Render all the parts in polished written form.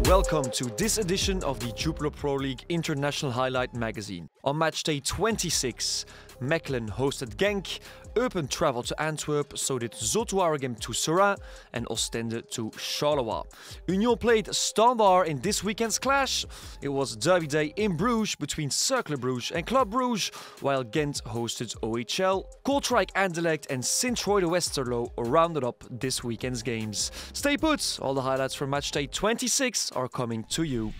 Welcome to this edition of the Jupiler Pro League International Highlight Magazine. On match day 26, Mechelen hosted Genk, Eupen travelled to Antwerp, so did Zulte Waregem to Seraing and Oostende to Charleroi. Union played Standard in this weekend's clash. It was derby day in Bruges between Cercle Bruges and Club Bruges, while Gent hosted OHL. Kortrijk Anderlecht and Westerlo rounded up this weekend's games. Stay put, all the highlights from match day 26 are coming to you.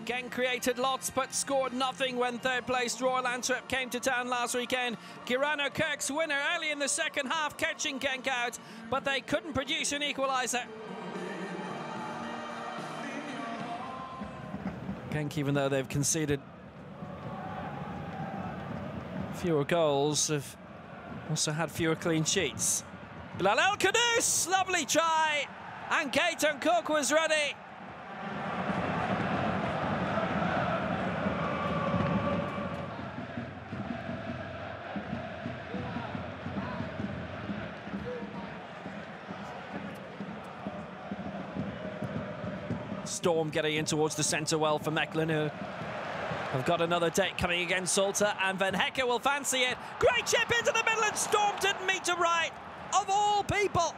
Genk created lots but scored nothing when third-placed Royal Antwerp came to town last weekend. Girano Kirk's winner early in the second half, catching Genk out, but they couldn't produce an equaliser. Genk, even though they've conceded fewer goals, have also had fewer clean sheets. Bilal El Kudus, lovely try, and Gaetan Cook was ready. Storm getting in towards the centre well for Mechelen, who have got another date coming against Zulte, and Van Hekke will fancy it. Great chip into the middle, and Storm didn't meet to right, of all people.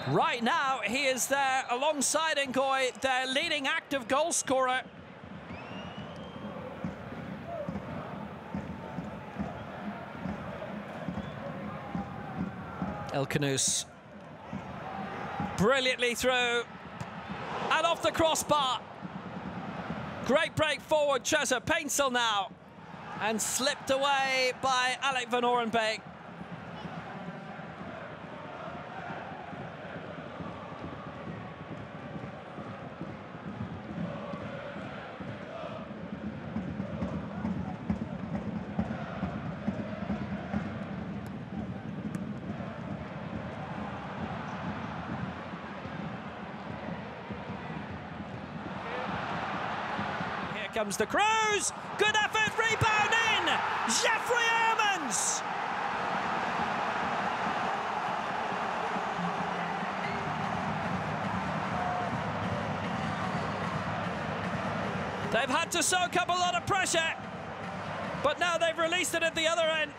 Right now, he is there alongside Ngoy, their leading active goal scorer. El Kudus brilliantly through and off the crossbar. Great break forward, Chesa Paintsel now, and slipped away by Alec van Orenbeek. Comes the Cruz, good effort, rebound in, Jeffrey Hermans. They've had to soak up a lot of pressure, but now they've released it at the other end.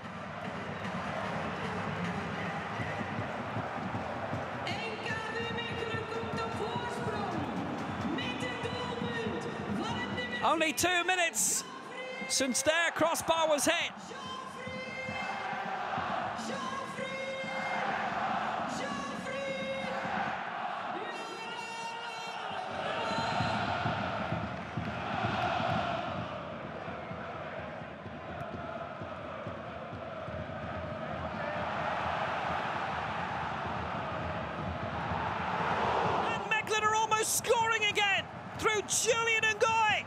Only 2 minutes since their crossbar was hit. And Mechelen are almost scoring again through Julian Ngoy.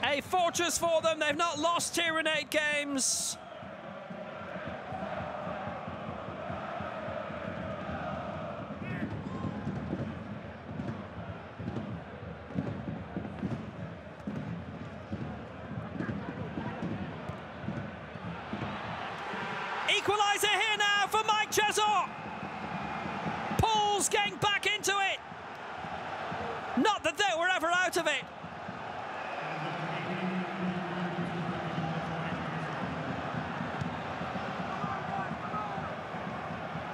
A fortress for them. They've not lost here in 8 games. Equaliser here now for Mike Chesor. Pulls Genk back into it. Not that they were ever out of it.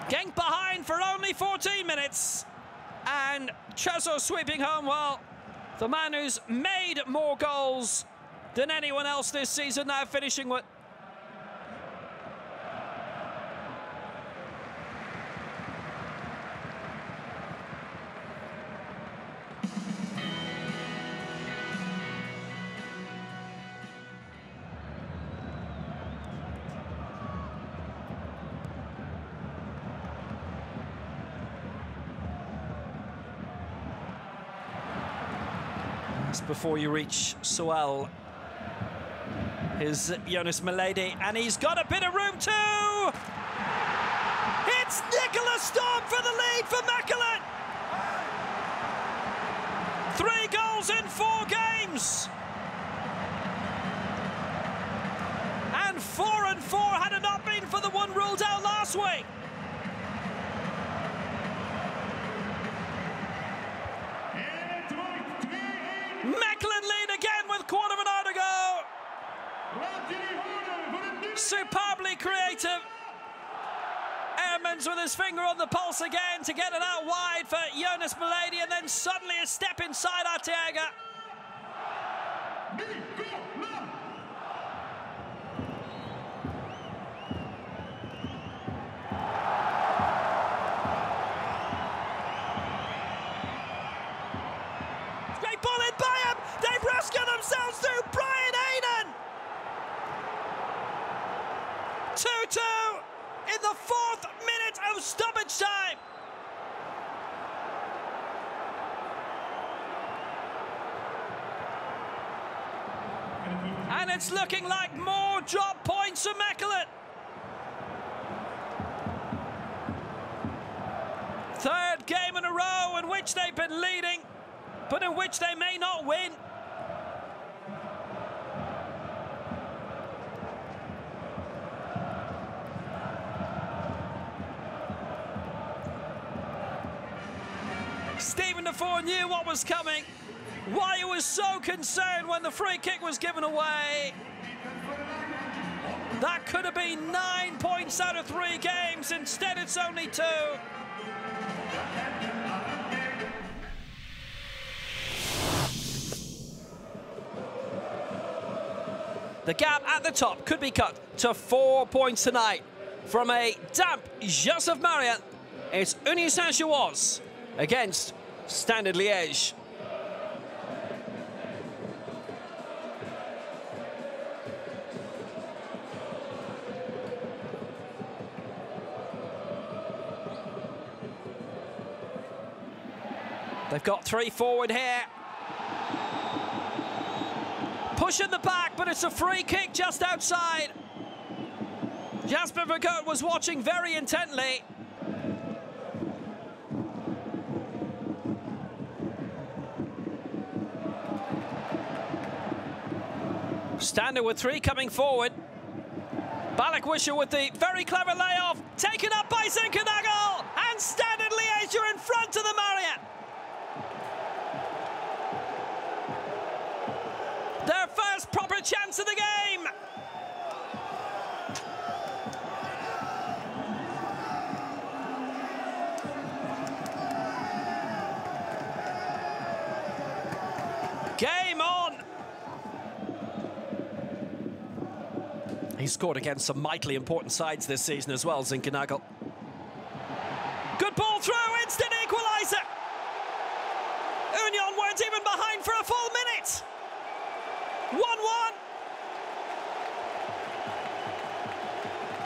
Genk behind for only 14 minutes, and Chesor sweeping home. Well, the man who's made more goals than anyone else this season, now finishing with. Before you reach Soal, is Jonas Malady, and he's got a bit of room too. It's Nicolas Storm for the lead for Mechelen. 3 goals in 4 games. crossway. Mechelen lead again with quarter of an hour to go. Superbly creative. Ehrmans with his finger on the pulse again to get it out wide for Jonas Milady, and then suddenly a step inside Arteaga. Great ball in by him. They've rescued themselves through Brian Hayden. 2-2 in the 4th minute of stoppage time. And it's looking like more drop points for Mechelen. 3rd game in a row in which they've been leading, but in which they may not win. Stephen Defoe knew what was coming, why he was so concerned when the free kick was given away. That could have been 9 points out of 3 games, instead it's only 2. The gap at the top could be cut to 4 points tonight. From a damp Joseph Marian, it's Union Saint-Gilloise against Standard Liège. They've got 3 forward here. Push in the back, but it's a free kick just outside. Jasper Vergoot was watching very intently. Standard with 3 coming forward. Balakwisha with the very clever layoff. Taken up by Zinkernagel. And Standard Liège are in front of the Marriott. Their first proper chance of the game. Game on. He scored against some mightily important sides this season as well, Zinkernagel. Good ball through, instant equaliser. Union weren't even behind for a full minute. 1-1.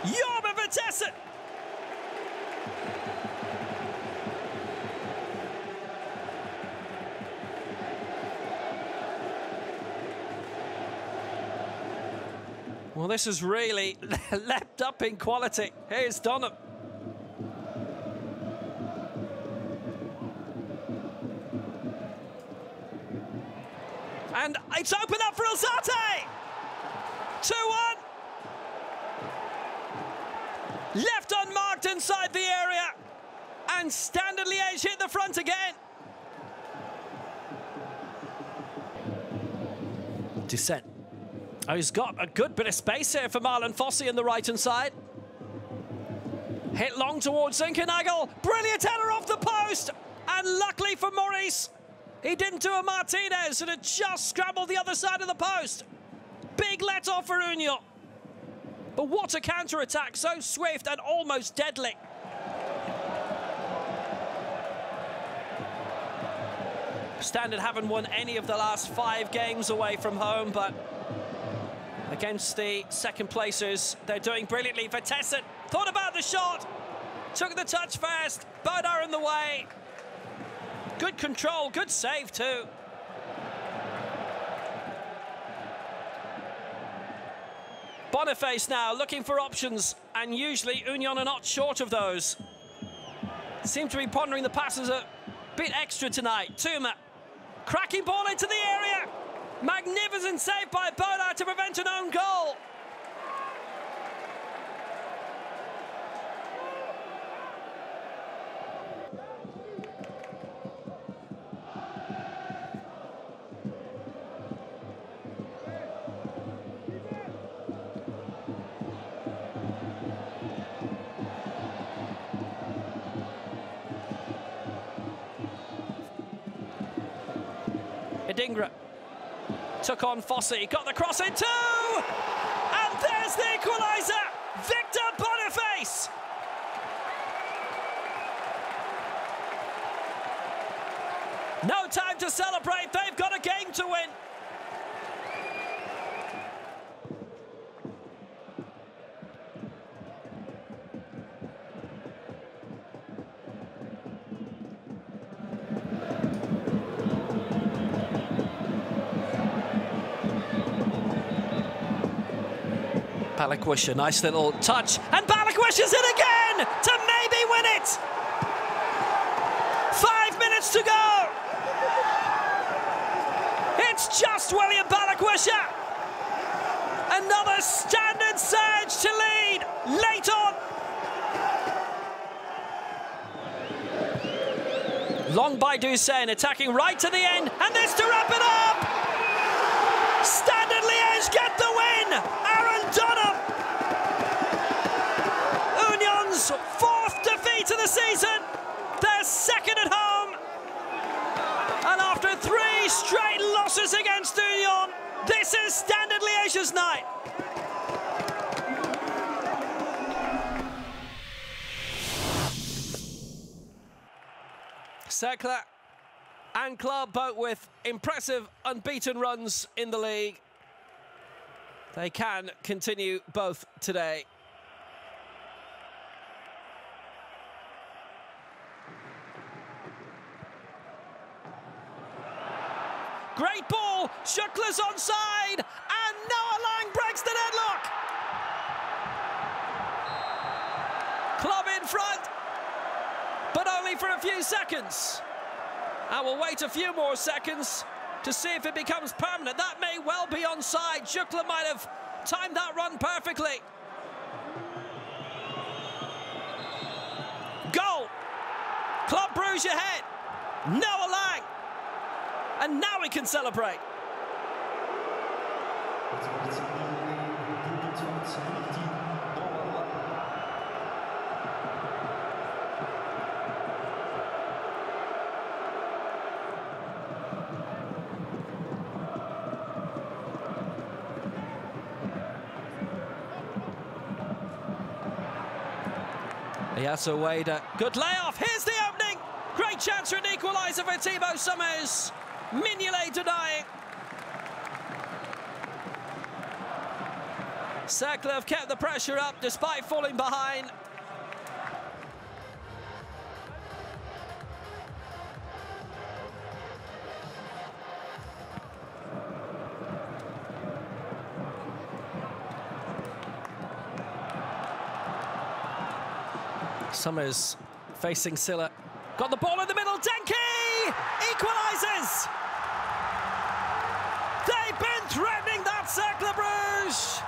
Jorma Vertessen. Well, this has really leapt up in quality. Here's Dunham. And it's opened up for Zulte. 2-1. Left unmarked inside the area. And Standard Liège hit the front again. Descent. Oh, he's got a good bit of space here for Marlon Fossey in the right-hand side. Hit long towards Zinkernagel. Brilliant header off the post. And luckily for Maurice, he didn't do a Martinez and it just scrambled the other side of the post. Big let-off for Union. But what a counter-attack, so swift and almost deadly. Standard haven't won any of the last 5 games away from home, but against the second placers, they're doing brilliantly. Vertessen thought about the shot, took the touch first, Bodar in the way. Good control, good save too. Boniface now looking for options, and usually Union are not short of those. Seem to be pondering the passes a bit extra tonight. Tuma, cracking ball into the area. Magnificent save by Bodar to prevent an own goal. Edingra took on Fossey, got the cross in too! And there's the equaliser! Victor Boniface! No time to celebrate, they've got a game to win. Balikwisha, nice little touch, and Balikwisha's in again to maybe win it. 5 minutes to go. It's just William Balikwisha. Another standard surge to lead late on. Long by Dussène, attacking right to the end, and this to wrap it up. Standard Liège get the win. Aaron Dunham. Union's 4th defeat of the season. Their 2nd at home. And after 3 straight losses against Union, this is Standard Liège's night. Cercle and club both with impressive unbeaten runs in the league. They can continue both today. Great ball, Jupiler's onside, and Noah Lang breaks the deadlock. Club in front, but only for a few seconds. And we'll wait a few more seconds to see if it becomes permanent. That may well be onside. Jupiler might have timed that run perfectly. Goal! Club Brugge ahead. Noah Lang. And now we can celebrate. Yasso Wada, good layoff, here's the opening! Great chance for an equaliser for Thibaut Summers. Mignolet denying. Cercle have kept the pressure up despite falling behind. Summers facing Silla. Got the ball in the middle. Denki equalises. They've been threatening that Cercle Bruges,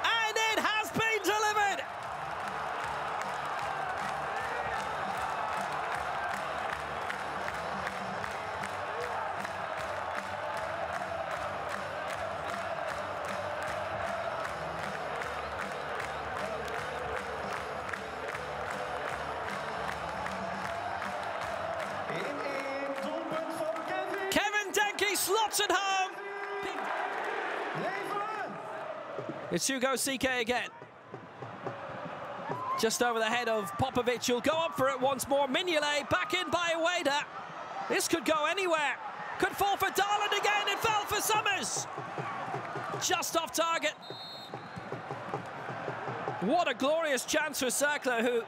and it has been delivered. Slots at home. It's Hugo CK again. Just over the head of Popovic. He'll go up for it once more. Mignolet back in by Ueda. This could go anywhere. Could fall for Darland again. It fell for Summers. Just off target. What a glorious chance for Cercle, who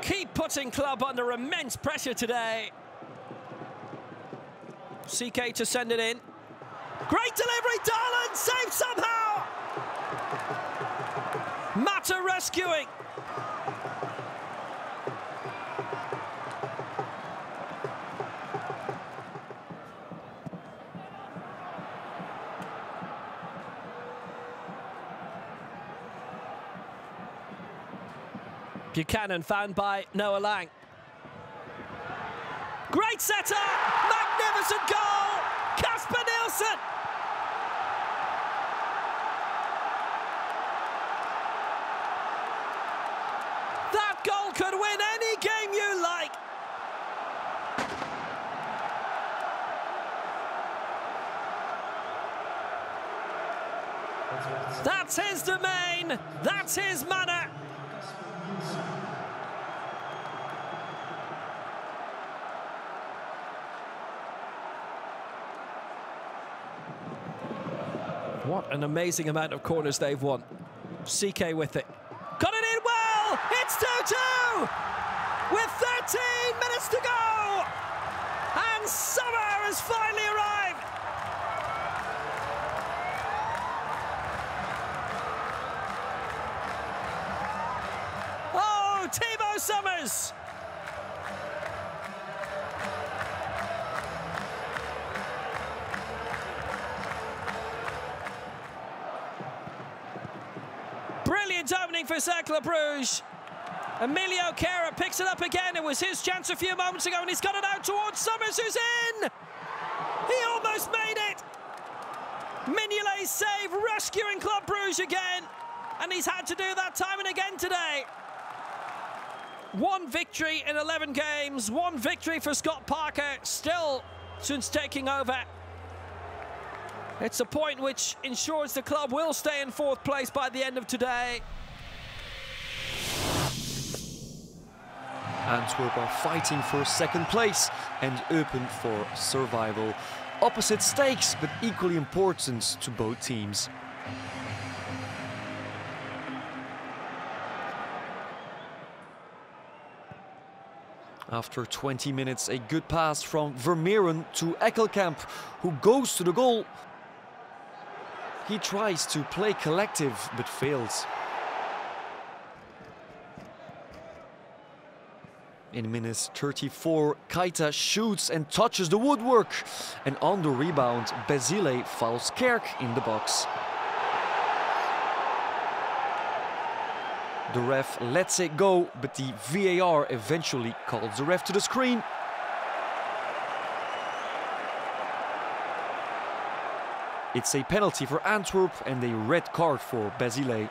keep putting club under immense pressure today. CK to send it in. Great delivery, Darland saved somehow. Mata rescuing. Buchanan found by Noah Lang. Great setter, magnificent goal, Kasper Nielsen. That goal could win any game you like. That's his domain, that's his manner. What an amazing amount of corners they've won. CK with it. Got it in well! It's 2-2! With 13 minutes to go! And summer has finally arrived! Oh, Timo Summers! Brilliant opening for Cercle Bruges. Emilio Kera picks it up again. It was his chance a few moments ago, and he's got it out towards Summers, who's in! He almost made it! Mignolet's save, rescuing Club Bruges again, and he's had to do that time and again today. One victory in 11 games, one victory for Scott Parker, still since taking over. It's a point which ensures the club will stay in 4th place by the end of today. Antwerp are fighting for 2nd place and Eupen for survival. Opposite stakes, but equally important to both teams. After 20 minutes, a good pass from Vermeeren to Ekkelkamp, who goes to the goal. He tries to play collective, but fails. In minute 34, Keita shoots and touches the woodwork. And on the rebound, Basile fouls Kerk in the box. The ref lets it go, but the VAR eventually calls the ref to the screen. It's a penalty for Antwerp and a red card for Basile.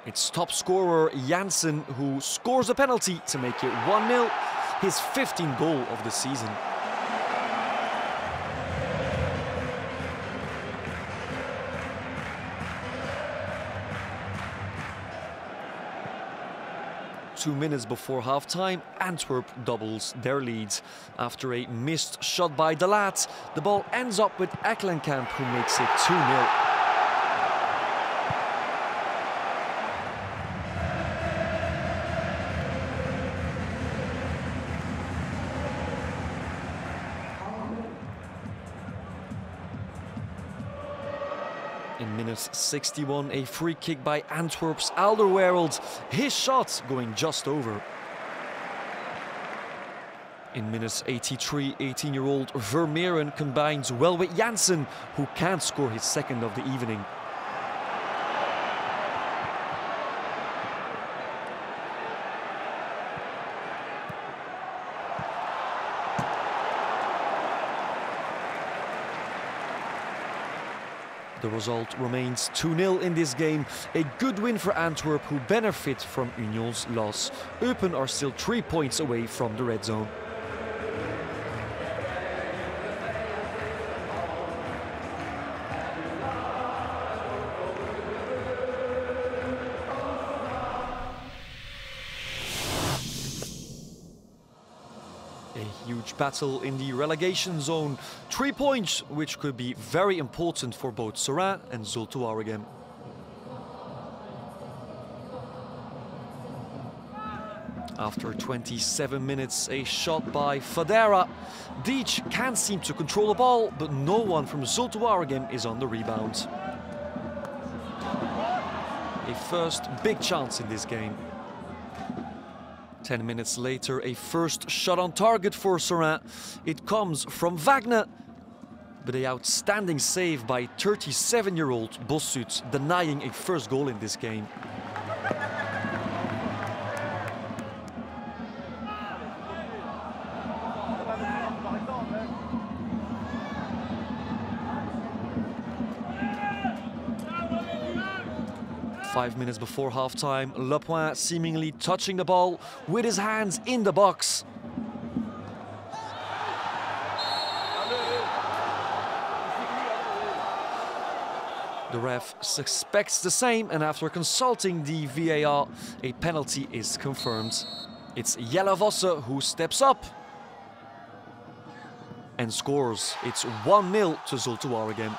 It's top scorer Janssen who scores a penalty to make it 1-0, his 15th goal of the season. Two minutes before half-time, Antwerp doubles their lead. After a missed shot by De Laat, the ball ends up with Ekkelenkamp, who makes it 2-0. In minute 61, a free kick by Antwerp's Alderweireld, his shot going just over. In minute 83, 18-year-old Vermeeren combines well with Janssen, who can't score his 2nd of the evening. The result remains 2-0 in this game. A good win for Antwerp, who benefit from Union's loss. Eupen are still 3 points away from the red zone. A huge battle in the relegation zone. 3 points, which could be very important for both Seraing and Zulte Waregem. After 27 minutes, a shot by Fadera. Deitch can't seem to control the ball, but no one from Zulte Waregem is on the rebound. A first big chance in this game. 10 minutes later, a first shot on target for Seraing. It comes from Wagner, but an outstanding save by 37-year-old Bossut, denying a first goal in this game. Five minutes before half-time, Lepoint seemingly touching the ball with his hands in the box. The ref suspects the same, and after consulting the VAR, a penalty is confirmed. It's Jelle Vosse who steps up and scores. It's 1-0 to Zulte Waregem.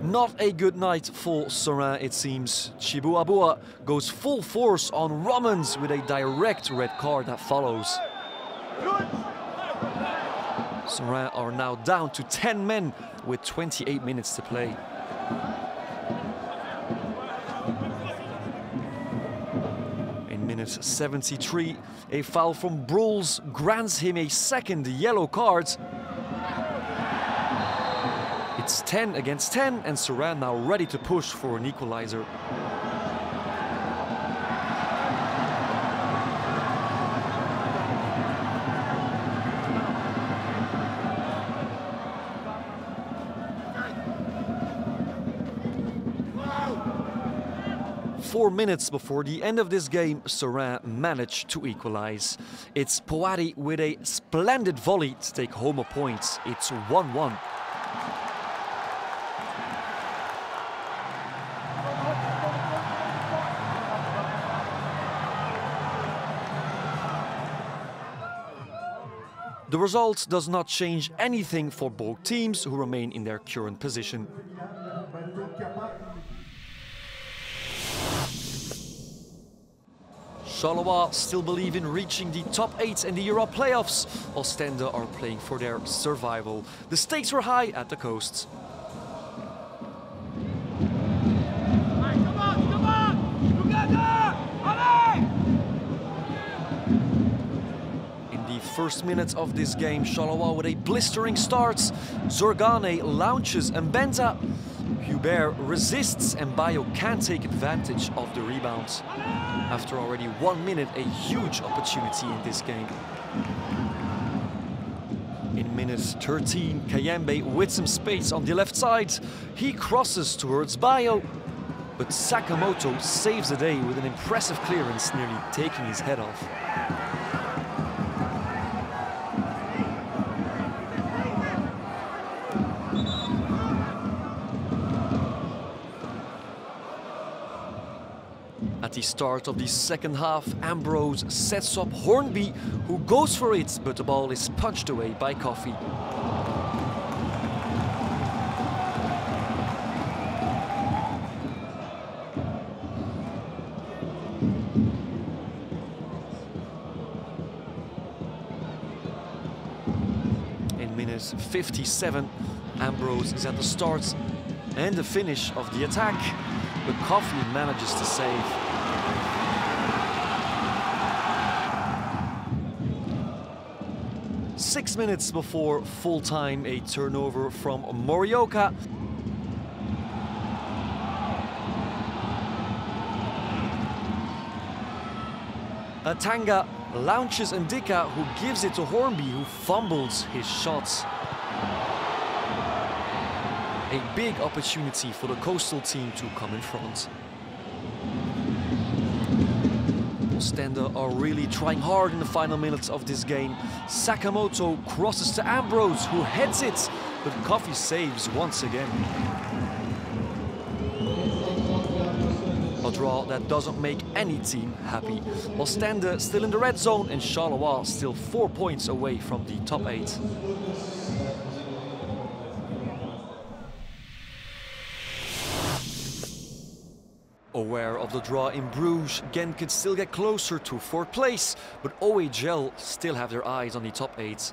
Not a good night for Seraing, it seems. Chibuabua goes full force on Rommens with a direct red card that follows. Seraing are now down to 10 men with 28 minutes to play. In minute 73, a foul from Bruls grants him a second yellow card. It's 10 against 10, and Seraing now ready to push for an equalizer. Four minutes before the end of this game, Seraing managed to equalize. It's Poati with a splendid volley to take home a point. It's 1-1. The result does not change anything for both teams, who remain in their current position. Charleroi still believe in reaching the top 8 in the Europe playoffs. Oostende are playing for their survival. The stakes were high at the coast. First minute of this game, Charleroi with a blistering start. Zorgane launches and Benta. Hubert resists and Bayo can't take advantage of the rebound. After already 1 minute, a huge opportunity in this game. In minute 13, Kayembe with some space on the left side. He crosses towards Bayo, but Sakamoto saves the day with an impressive clearance, nearly taking his head off. At the start of the second half, Ambrose sets up Hornby, who goes for it, but the ball is punched away by Coffee. In minute 57, Ambrose is at the start and the finish of the attack, but Coffee manages to save. Six minutes before full time, a turnover from Morioka. Atanga launches Ndika, who gives it to Hornby, who fumbles his shots. A big opportunity for the coastal team to come in front. Oostende are really trying hard in the final minutes of this game. Sakamoto crosses to Ambrose, who heads it, but Coffee saves once again. A draw that doesn't make any team happy. Oostende still in the red zone, and Charleroi still 4 points away from the top 8. Aware of the draw in Bruges, Genk could still get closer to 4th place, but OHL still have their eyes on the top 8.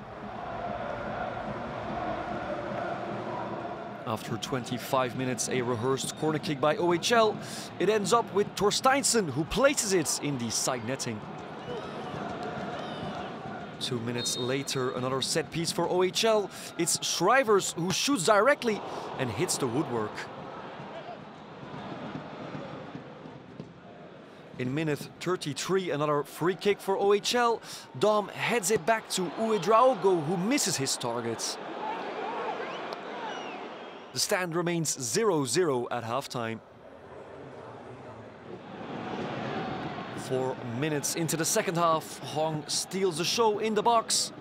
After 25 minutes, a rehearsed corner kick by OHL. It ends up with Torsteinsen, who places it in the side netting. 2 minutes later, another set piece for OHL. It's Schrijvers who shoots directly and hits the woodwork. In minute 33, another free kick for OHL. Dom heads it back to Uedraogo, who misses his target. The stand remains 0-0 at halftime. 4 minutes into the second half, Hong steals the show in the box.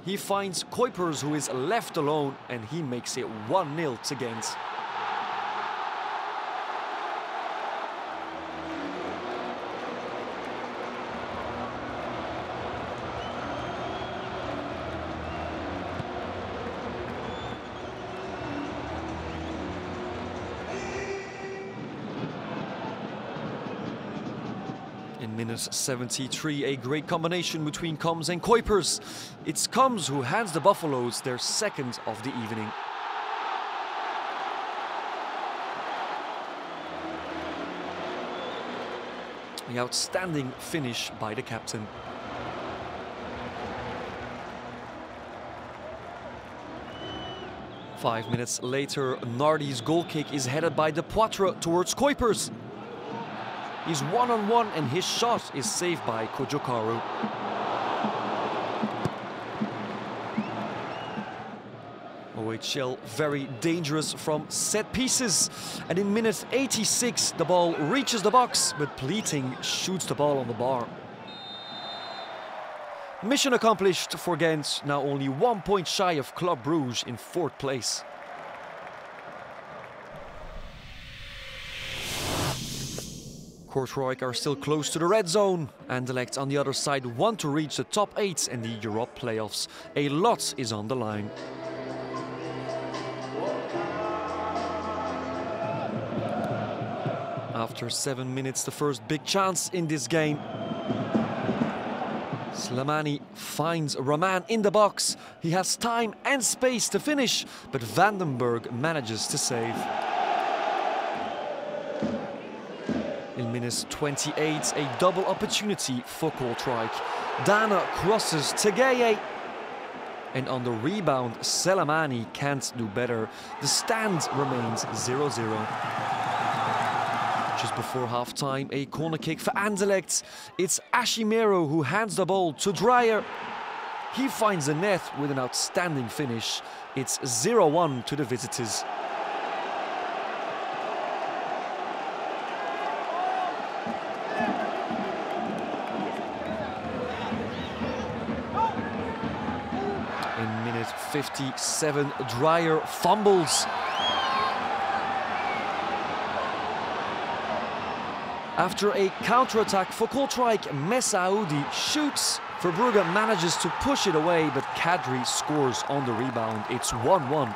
He finds Kuipers, who is left alone, and he makes it 1-0 to Gent. In minute 73, a great combination between Combs and Kuipers. It's Combs who hands the Buffaloes their second of the evening. The outstanding finish by the captain. Five minutes later, Nardi's goal kick is headed by De Poitre towards Kuipers. He's one-on-one and his shot is saved by Kojokaru. OHL very dangerous from set pieces. And in minute 86, the ball reaches the box, but Pleating shoots the ball on the bar. Mission accomplished for Gent, now only 1 point shy of Club Brugge in 4th place. Kortrijk are still close to the red zone. Anderlecht on the other side want to reach the top 8 in the Europe playoffs. A lot is on the line. After 7 minutes, the first big chance in this game. Slimani finds Rahman in the box. He has time and space to finish, but Vandenberg manages to save. In minute 28, a double opportunity for Kortrijk. Dana crosses to Gaye. And on the rebound, Selamani can't do better. The stand remains 0-0. Just before half-time, a corner kick for Anderlecht. It's Ashimero who hands the ball to Dreyer. He finds the net with an outstanding finish. It's 0-1 to the visitors. In minute 57, Dreyer fumbles. After a counter-attack for Kortrijk, Messaoudi shoots. For Brugge manages to push it away, but Kadri scores on the rebound. It's 1-1.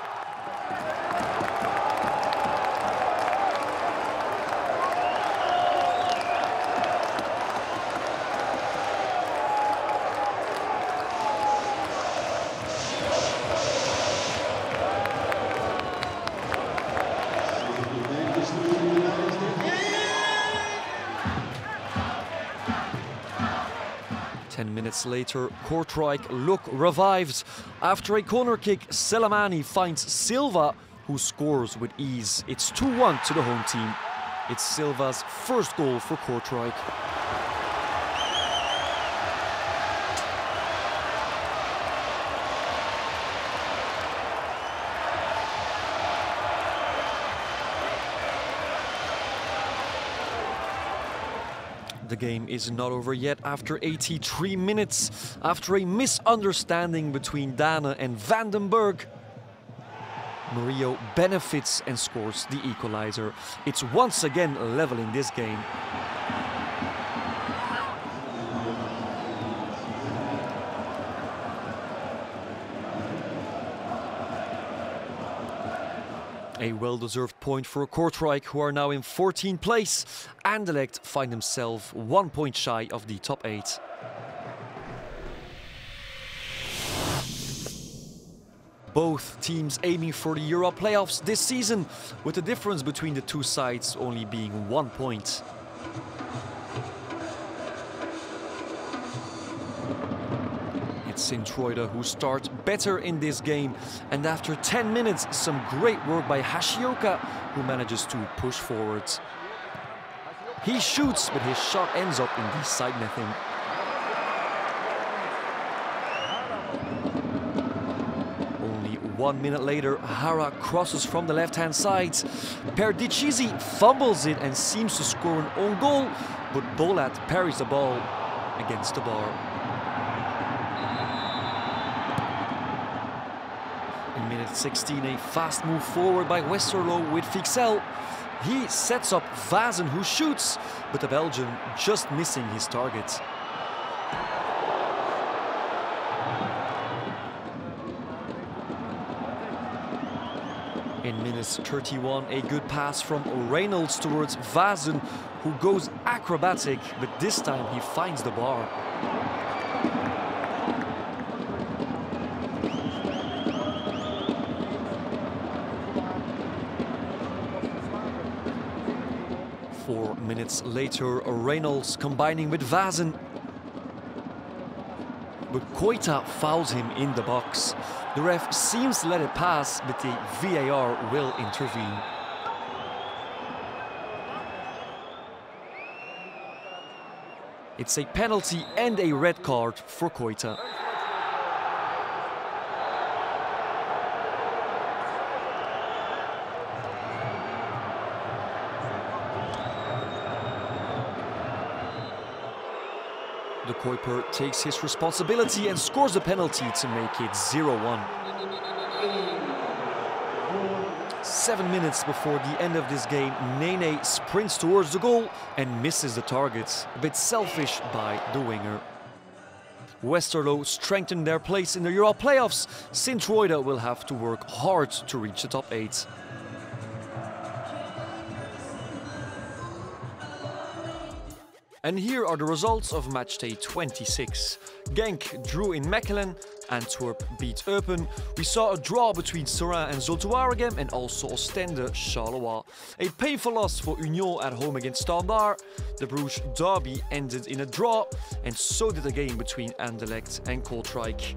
Minutes later, Kortrijk look revived. After a corner kick, Selamani finds Silva, who scores with ease. It's 2-1 to the home team. It's Silva's first goal for Kortrijk. The game is not over yet after 83 minutes. After a misunderstanding between Dane and Vandenberg, Murillo benefits and scores the equalizer. It's once again level in this game. A well-deserved point for Kortrijk, who are now in 14th place. Anderlecht find themselves 1 point shy of the top 8. Both teams aiming for the Euro playoffs this season, with the difference between the two sides only being 1 point. It's Sint-Truiden who start better in this game, and after 10 minutes, some great work by Hashioka, who manages to push forward. He shoots, but his shot ends up in the side netting. Only 1 minute later, Hara crosses from the left-hand side. Perdicizi fumbles it and seems to score an own goal, but Bolat parries the ball against the bar. In minute 16, a fast move forward by Westerlo with Fixel. He sets up Vazen, who shoots, but the Belgian just missing his target. In minute 31, a good pass from Reynolds towards Vazen, who goes acrobatic, but this time he finds the bar. Four minutes later, Reynolds combining with Vazen. But Koita fouls him in the box. The ref seems to let it pass, but the VAR will intervene. It's a penalty and a red card for Koita. De Kuiper takes his responsibility and scores the penalty to make it 0-1. 7 minutes before the end of this game, Nene sprints towards the goal and misses the target. A bit selfish by the winger. Westerlo strengthened their place in the Euro playoffs. Sint-Truiden will have to work hard to reach the top 8. And here are the results of matchday 26. Genk drew in Mechelen, Antwerp beat Eupen. We saw a draw between Seraing and Zulte Waregem and also Oostende Charleroi. A painful loss for Union at home against Standard. The Brugge derby ended in a draw, and so did the game between Anderlecht and Kortrijk.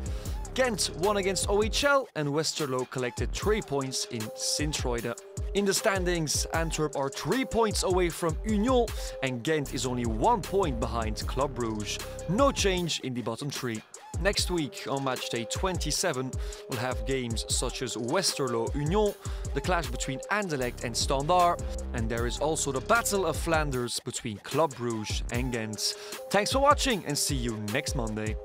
Gent won against OHL and Westerlo collected 3 points in Sint-Truiden. In the standings, Antwerp are 3 points away from Union and Gent is only 1 point behind Club Brugge. No change in the bottom 3. Next week on matchday 27, we'll have games such as Westerlo Union, the clash between Anderlecht and Standard, and there is also the Battle of Flanders between Club Brugge and Gent. Thanks for watching and see you next Monday.